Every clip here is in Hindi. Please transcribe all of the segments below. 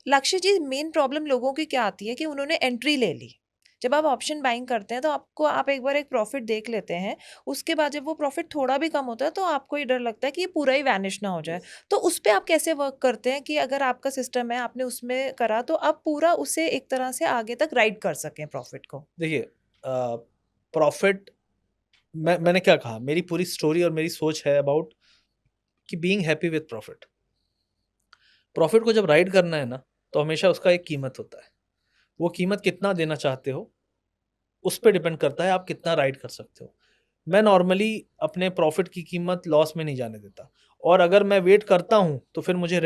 लक्ष्य जी, मेन प्रॉब्लम लोगों की क्या आती है कि उन्होंने एंट्री ले ली। जब आप ऑप्शन बाइंग करते हैं तो आपको आप एक बार एक प्रॉफिट देख लेते हैं, उसके बाद जब वो प्रॉफिट थोड़ा भी कम होता है तो आपको ये डर लगता है कि ये पूरा ही वैनिश ना हो जाए। यस। तो उस पे आप कैसे वर्क करते हैं कि अगर आपका सिस्टम है, आपने उसमें करा तो आप पूरा उसे एक तरह से आगे तक राइड कर सकें प्रॉफिट को? देखिए, प्रॉफिट, मैंने क्या कहा, मेरी पूरी स्टोरी और मेरी सोच है अबाउट कि being happy with profit. Profit को जब राइड करना है ना, तो हमेशा उसका एक कीमत होता है। वो कीमत कितना देना चाहते हो, उस पे डिपेंड करता है आप कितना राइड कर सकते हो। मैं नॉर्मली अपने प्रॉफिट की कीमत लॉस में नहीं जाने देता, और अगर मैं वेट करता हूँ तो फिर मैं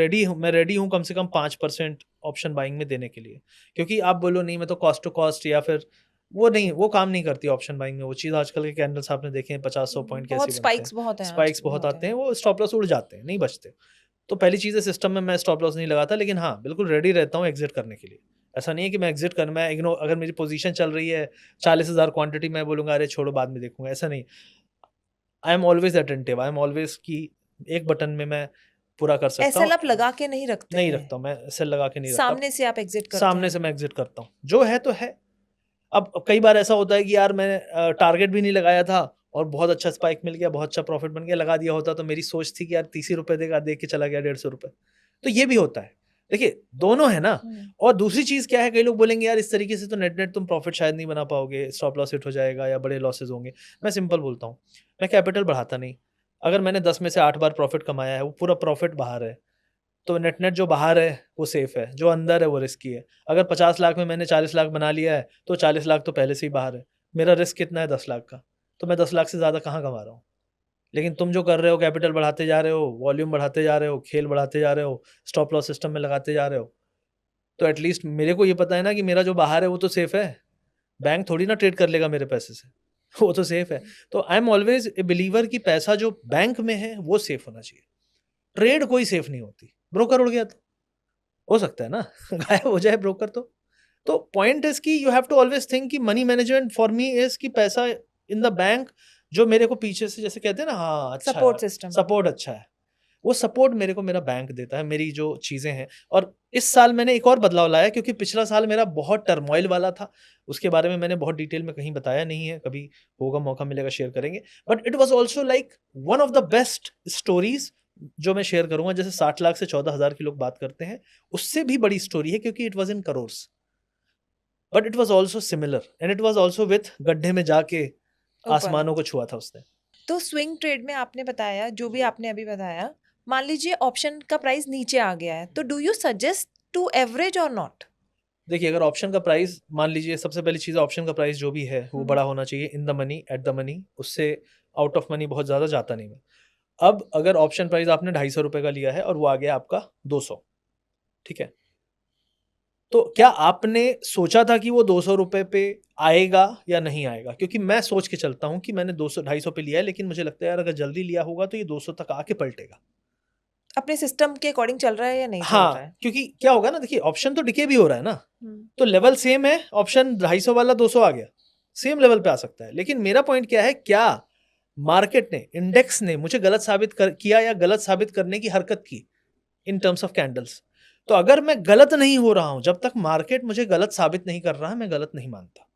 रेडी हूँ कम से कम 5% ऑप्शन बाइंग में देने के लिए। क्योंकि आप बोलो नहीं, मैं तो कॉस्ट टू कॉस्ट, या फिर वो नहीं, वो काम नहीं करती ऑप्शन बाइंग में। वो चीज़, आजकल के कैंडल्स आपने देखे हैं 50-100 पॉइंट कैसे बहुत बनते हैं। स्पाइक्स बहुत हैं स्पाइक्स आजकल, बहुत बहुत आते हैं, हैं। वो स्टॉप लॉस उड़ जाते हैं, नहीं बचते। तो पहली चीज़ है, सिस्टम में मैं स्टॉप लॉस नहीं लगाता, लेकिन हाँ, बिल्कुल रेडी रहता हूँ एग्ज़िट करने के लिए। ऐसा नहीं है कि मैं इग्नोर, अगर मेरी पोज़ीशन चल रही है 40,000 क्वांटिटी, मैं बोलूँगा अरे छोड़ो बाद में देखूँगा, ऐसा नहीं। I am always attentive, I am always कि एक बटन में मैं पूरा कर सकता हूँ। एसएल आप लगा के नहीं रखते नहीं हैं, रखता हूँ, मैं सेल लगा के नहीं रखता। सामने से आप एग्जिट करते सामने हैं। से मैं एग्ज़िट करता हूँ, जो है तो है। अब कई बार ऐसा होता है कि यार मैंने टारगेट भी नहीं लगाया था और बहुत अच्छा स्पाइक मिल गया, बहुत अच्छा प्रॉफ़िट बन गया, लगा दिया होता तो मेरी सोच थी कि यार ₹30 देगा, दे के चला गया ₹150। तो ये भी होता है। देखिए, दोनों है ना। हम्म। और दूसरी चीज़ क्या है, कई लोग बोलेंगे यार इस तरीके से तो नेट-नेट तुम प्रॉफ़िट शायद नहीं बना पाओगे, स्टॉप लॉस हिट हो जाएगा या बड़े लॉसेस होंगे। मैं सिंपल बोलता हूँ, मैं कैपिटल बढ़ाता नहीं। अगर मैंने 10 में से 8 बार प्रॉफ़िट कमाया है, वो पूरा प्रॉफ़िट बाहर है, तो नेट-नेट जो बाहर है वो सेफ़ है, जो अंदर है वो रिस्की है। अगर 50 लाख में मैंने 40 लाख बना लिया है, तो 40 लाख तो पहले से ही बाहर है। मेरा रिस्क कितना है, 10 लाख का, तो मैं 10 लाख से ज़्यादा कहाँ कमा रहा हूँ। लेकिन तुम जो कर रहे हो, कैपिटल बढ़ाते जा रहे हो, वॉल्यूम बढ़ाते जा रहे हो, खेल बढ़ाते जा रहे हो, स्टॉप लॉस सिस्टम में लगाते जा रहे हो, तो एट लीस्ट मेरे को ये पता है ना कि मेरा जो बाहर है वो तो सेफ़ है। बैंक थोड़ी ना ट्रेड कर लेगा मेरे पैसे से, वो तो सेफ़ है। तो I am always A believer कि पैसा जो बैंक में है वो सेफ़ होना चाहिए। ट्रेड कोई सेफ़ नहीं होती। ब्रोकर उड़ गया तो? हो सकता है ना गायब हो जाए ब्रोकर तो। तो पॉइंट इज़ कि you have to always think कि money management for me is कि पैसा इन द बैंक, जो मेरे को पीछे से जैसे कहते हैं ना, हाँ, अच्छा है, सपोर्ट सिस्टम। सपोर्ट अच्छा है। वो सपोर्ट मेरे को मेरा बैंक देता है, मेरी जो चीज़ें हैं। और इस साल मैंने एक और बदलाव लाया, क्योंकि पिछला साल मेरा बहुत टर्मॉइल वाला था। उसके बारे में मैंने बहुत डिटेल में कहीं बताया नहीं है, कभी होगा मौका मिलेगा शेयर करेंगे। But it was also like one of the best stories जो मैं शेयर करूँगा। जैसे 60 लाख से 14,000 की लोग बात करते हैं, उससे भी बड़ी स्टोरी है, क्योंकि it was in crores. But it was also similar and it was also with गड्ढे में जाके ऊपर। आसमानों को छुआ था उसने। तो स्विंग ट्रेड में आपने बताया, जो भी आपने अभी बताया, मान लीजिए ऑप्शन का प्राइस नीचे आ गया है, तो do you suggest to average और नॉट? देखिए, अगर ऑप्शन का प्राइस, मान लीजिए, सबसे पहली चीज़, ऑप्शन का प्राइस जो भी है वो हम्म। बड़ा होना चाहिए, in the money, at the money. उससे आउट ऑफ मनी बहुत ज़्यादा जाता नहीं मैं। अब अगर ऑप्शन प्राइस आपने ₹250 का लिया है और वो आ गया आपका 200, ठीक है? तो क्या आपने सोचा था कि वो ₹200 पे आएगा या नहीं आएगा? क्योंकि मैं सोच के चलता हूँ कि मैंने 200 250 पे लिया है, लेकिन मुझे लगता है यार अगर जल्दी लिया होगा तो ये 200 तक आके पलटेगा। अपने सिस्टम के अकॉर्डिंग चल रहा है या नहीं चल रहा हाँ, है? क्योंकि क्या होगा ना, देखिए ऑप्शन तो डिके भी हो रहा है ना। हम्म। तो लेवल सेम है, ऑप्शन 250 वाला 200 आ गया, सेम लेवल पे आ सकता है। लेकिन मेरा पॉइंट क्या है, क्या मार्केट ने, इंडेक्स ने मुझे गलत साबित किया या गलत साबित करने की हरकत की इन टर्म्स ऑफ कैंडल्स। तो अगर मैं गलत नहीं हो रहा हूं, जब तक मार्केट मुझे गलत साबित नहीं कर रहा है, मैं गलत नहीं मानता।